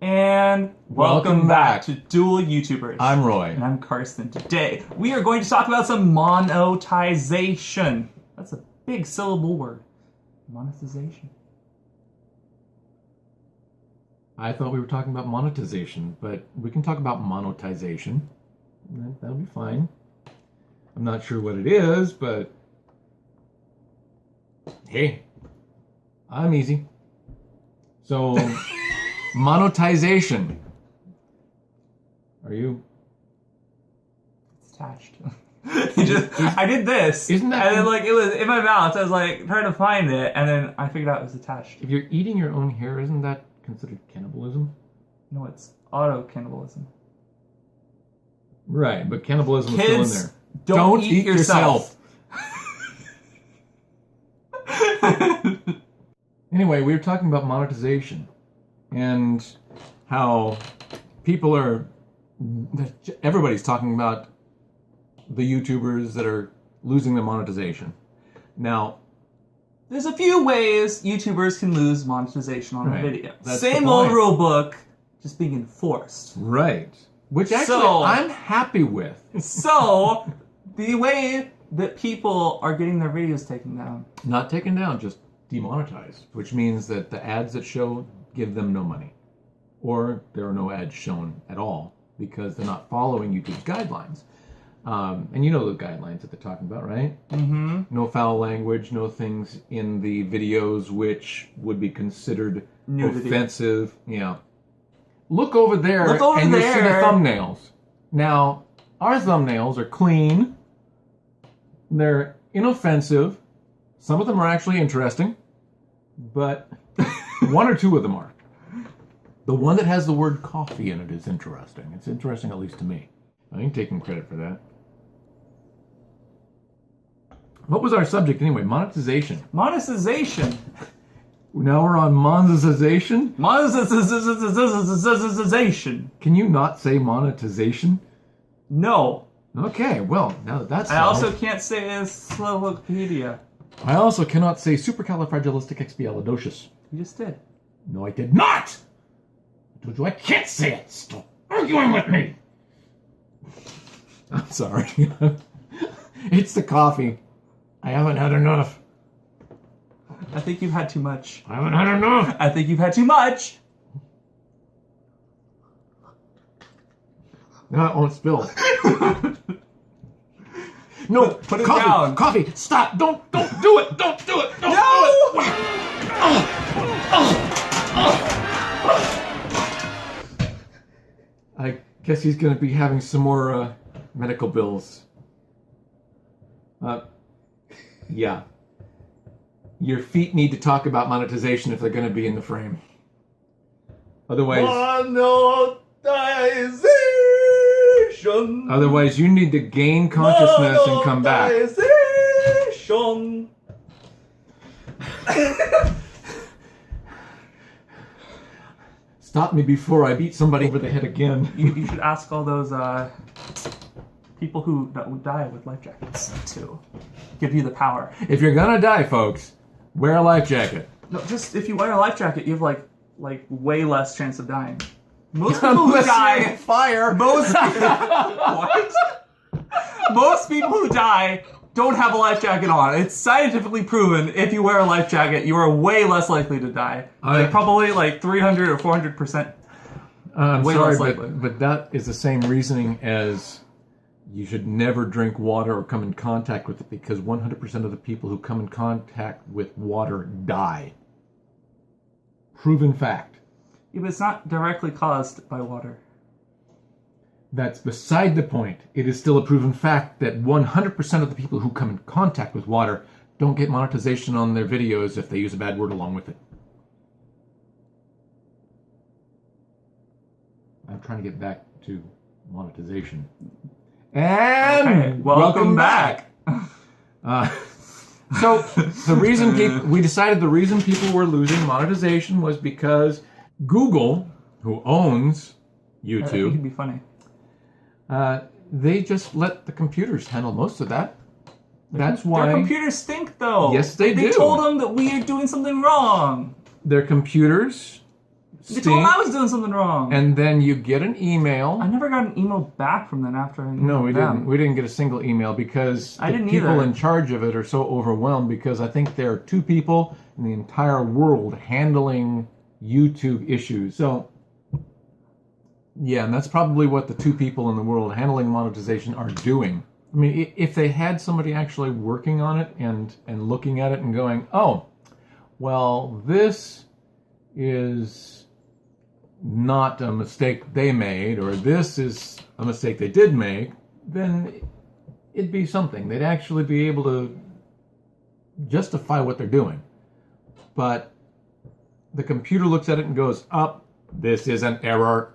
And welcome back to Dual YouTubers. I'm Roy. And I'm Karsten. Today, we are going to talk about some monetization. That's a big syllable word. Monetization. I thought we were talking about monetization, but we can talk about monetization. That'll be fine. I'm not sure what it is, but hey, I'm easy. So, monetization. Are you? It's attached. I did this. Isn't that? And then, like, it was in my mouth. I was like trying to find it, and then I figured out it was attached. If you're eating your own hair, isn't that considered cannibalism? No, it's auto cannibalism. Right, but cannibalism is Kids, still in there. Don't eat yourself. Anyway, we were talking about monetization and how people are, everybody's talking about the YouTubers that are losing their monetization. Now, there's a few ways YouTubers can lose monetization on a video. That's Same old rule book, just being enforced. Right. Which actually I'm happy with. So, the way that people are getting their videos taken down. Not taken down, just demonetized. Which means that the ads that show give them no money. Or there are no ads shown at all because they're not following YouTube's guidelines. And you know the guidelines that they're talking about, right? Mm-hmm. No foul language, no things in the videos which would be considered offensive. Yeah. Look over there and you'll see the thumbnails. Now, our thumbnails are clean. They're inoffensive. Some of them are actually interesting. But one or two of them are. The one that has the word coffee in it is interesting. It's interesting, at least to me. I ain't taking credit for that. What was our subject anyway? Monetization. Monetization. Now we're on monetization? Monetization. Can you not say monetization? No. Okay, well, now that that's I also can't say Slovakia. I also cannot say supercalifragilisticexpialidocious. You just did. No, I did not! I told you I can't say it! Stop arguing with me! I'm sorry. It's the coffee. I haven't had enough. I think you've had too much. I haven't had enough. I think you've had too much. No, it won't spill. No, put it coffee, down. Coffee, stop! Don't do it! Don't do it! Don't do it! I guess he's going to be having some more medical bills. Yeah. Your feet need to talk about monetization if they're going to be in the frame. Otherwise... Monetization! Otherwise, you need to gain consciousness and come back. Monetization! Stop me before I beat somebody over the head again. You should ask all those people who die with life jackets to give you the power. If you're gonna die, folks, wear a life jacket. No, just if you wear a life jacket, you have like way less chance of dying. Most people who die fire. Most what? Most people who die don't have a life jacket on. It's scientifically proven if you wear a life jacket, you are way less likely to die. Probably like 300 or 400%. I'm way sorry, less likely. but that is the same reasoning as you should never drink water or come in contact with it because 100% of the people who come in contact with water die. Proven fact. Yeah, but it's not directly caused by water. That's beside the point. It is still a proven fact that 100% of the people who come in contact with water don't get monetization on their videos if they use a bad word along with it. I'm trying to get back to monetization. And welcome back. So the reason we decided the reason people were losing monetization was because Google, who owns YouTube, I think it'd be funny. They just let the computers handle most of that. That's why... Their computers stink, though. Yes, they do. They told them that we are doing something wrong. Their computers You told them I was doing something wrong. And then you get an email. I never got an email back from them after I No, we didn't. We didn't get a single email because the people in charge of it are so overwhelmed because I think there are 2 people in the entire world handling YouTube issues. So, yeah, and that's probably what the 2 people in the world handling monetization are doing. I mean, if they had somebody actually working on it and looking at it and going, oh, well, this is not a mistake they made, or this is a mistake they did make, then it'd be something. They'd actually be able to justify what they're doing. But the computer looks at it and goes, this is an error.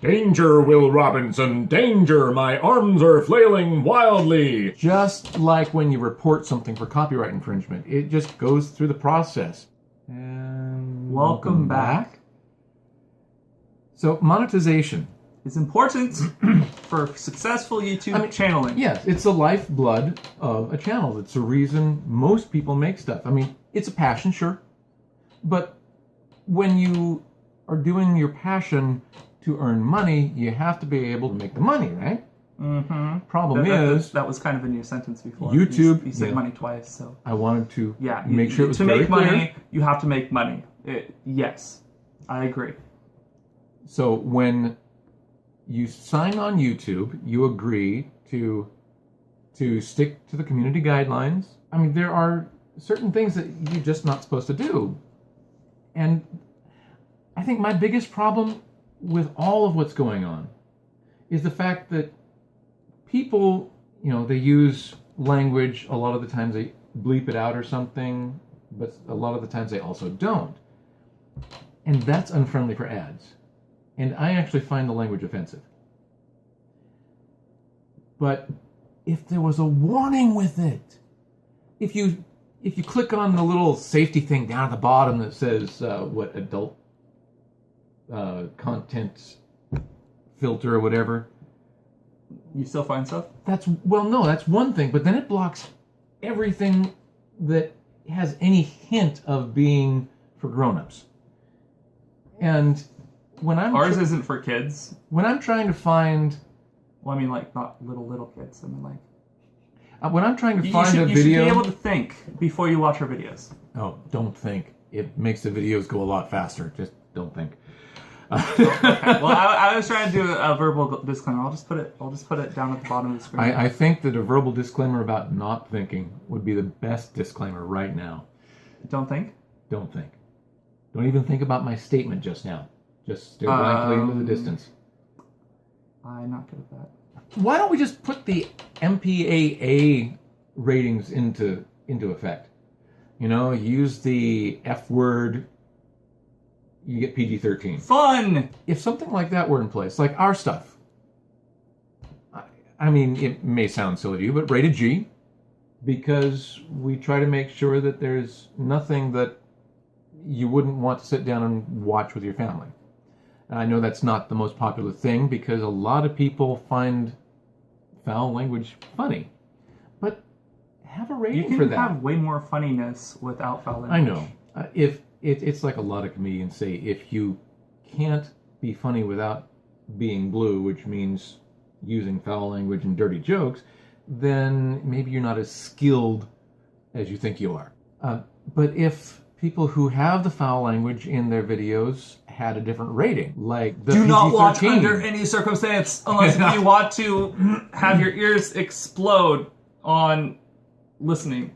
Danger, Will Robinson, danger, my arms are flailing wildly. Just like when you report something for copyright infringement. It just goes through the process. And welcome back. So monetization is important for successful YouTube channeling. Yes, it's the lifeblood of a channel. It's the reason most people make stuff. I mean, it's a passion, sure. But when you are doing your passion to earn money, you have to be able to make the money, right? Mm-hmm. Problem is... That was kind of in your sentence before. YouTube... You said money twice, so... I wanted to make sure it was to very make money, clear. You have to make money. Yes, I agree. So when you sign on YouTube, you agree to stick to the community guidelines. I mean, there are certain things that you're just not supposed to do. And I think my biggest problem with all of what's going on is the fact that people, they use language. A lot of the times they bleep it out or something, but a lot of the times they also don't. And that's unfriendly for ads. And I actually find the language offensive. But if there was a warning with it, if you click on the little safety thing down at the bottom that says adult content filter or whatever, you still find stuff? That's one thing, but then it blocks everything that has any hint of being for grown-ups. And when ours isn't for kids. When I'm trying to find, well, I mean, like not little kids. I mean, like when I'm trying to find a video, you should be able to think before you watch our videos. Oh, don't think. It makes the videos go a lot faster. Just don't think. Okay. Well, I was trying to do a verbal disclaimer. I'll just put it down at the bottom of the screen. I think that a verbal disclaimer about not thinking would be the best disclaimer right now. Don't think? Don't think. Don't even think about my statement just now. Just stare blankly into the distance. I'm not good at that. Why don't we just put the MPAA ratings into effect? Use the F word, you get PG-13. Fun! If something like that were in place, like our stuff, I mean, it may sound silly to you, but rated G, because we try to make sure that there's nothing that you wouldn't want to sit down and watch with your family. I know that's not the most popular thing because a lot of people find foul language funny, but have a rating for that. You can have way more funniness without foul language. I know. It's like a lot of comedians say, if you can't be funny without being blue, which means using foul language and dirty jokes, then maybe you're not as skilled as you think you are. But if people who have the foul language in their videos had a different rating, like the do not PG-13. watch under any circumstance unless if you want to have your ears explode on listening.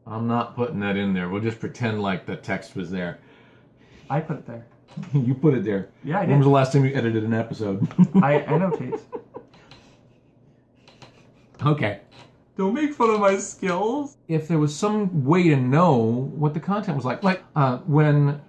I'm not putting that in there. We'll just pretend like the text was there. I put it there. You put it there. Yeah, I did. When was the last time you edited an episode? I notate. Okay. Don't make fun of my skills. If there was some way to know what the content was like when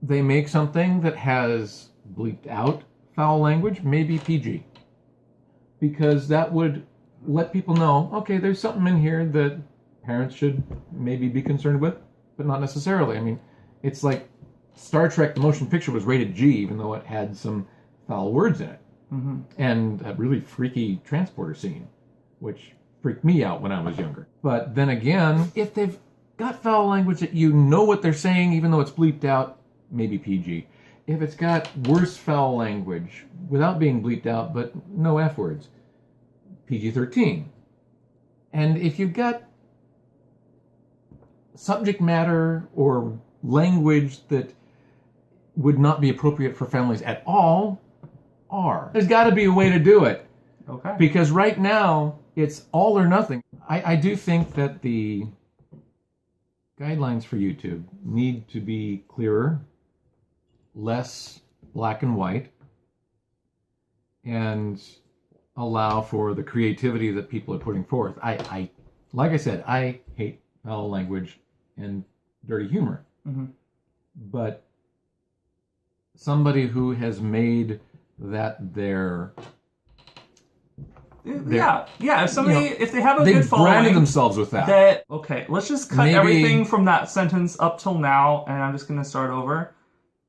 they make something that has bleeped out foul language, maybe PG. Because that would let people know, okay, there's something in here that parents should maybe be concerned with, but not necessarily. I mean, it's like Star Trek, the motion picture, was rated G, even though it had some foul words in it. Mm-hmm. And a really freaky transporter scene, which freaked me out when I was younger. But then again, if they've got foul language that you know what they're saying, even though it's bleeped out, maybe PG. If it's got worse foul language without being bleeped out, but no F words, PG-13. And if you've got subject matter or language that would not be appropriate for families at all, R. There's got to be a way to do it. Okay. Because right now, it's all or nothing. I do think that the guidelines for YouTube need to be clearer, less black and white, and allow for the creativity that people are putting forth. Like I said, I hate foul language and dirty humor. Mm-hmm. But somebody who has made that their if somebody, if they have a good following, they branded themselves with that. Okay, let's just cut everything from that sentence up till now, and I'm just going to start over.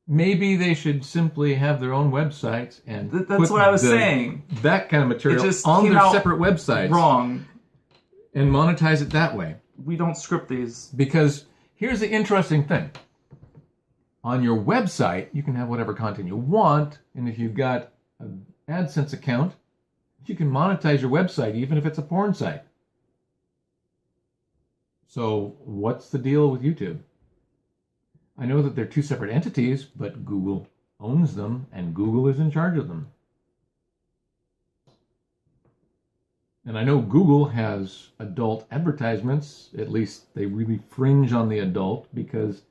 Maybe they should simply have their own websites and that's what I was saying. That kind of material on their separate websites. Wrong. And monetize it that way. We don't script these. Because here's the interesting thing. On your website, you can have whatever content you want, and if you've got an AdSense account, you can monetize your website even if it's a porn site. So what's the deal with YouTube? I know that they're two separate entities, but Google owns them, and Google is in charge of them. And I know Google has adult advertisements. At least they really fringe on the adult, because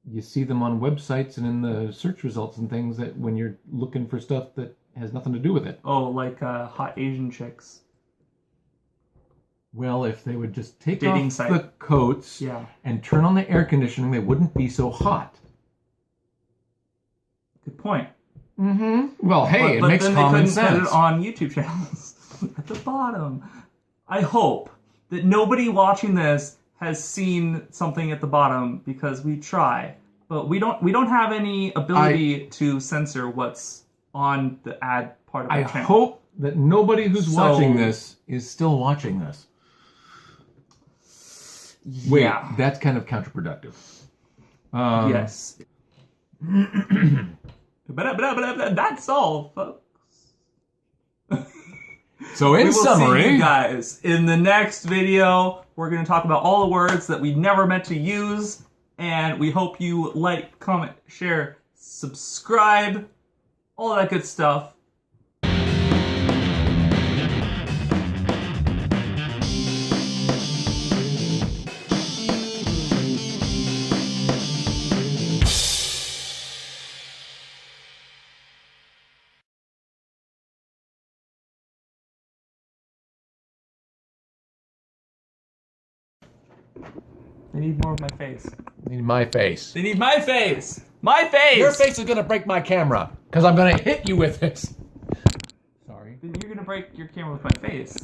you see them on websites and in the search results and things that when you're looking for stuff that has nothing to do with it. Oh, like hot Asian chicks. Well, if they would just take off the coats and turn on the air conditioning, they wouldn't be so hot. Good point. Mm-hmm. Well, hey, it makes common sense. But then they couldn't put it on YouTube channels at the bottom. I hope that nobody watching this has seen something at the bottom, because we try, but we don't have any ability to censor what's on the ad part of our channel. I hope that nobody who's watching this is still watching this. Wait, that's kind of counterproductive. Yes. That's all, folks. So in summary, see you guys in the next video. We're going to talk about all the words that we never meant to use, and we hope you like, comment, share, subscribe, all that good stuff. They need more of my face. They need my face. They need my face! My face! Your face is gonna break my camera, because I'm gonna hit you with this. Sorry. Then you're gonna break your camera with my face.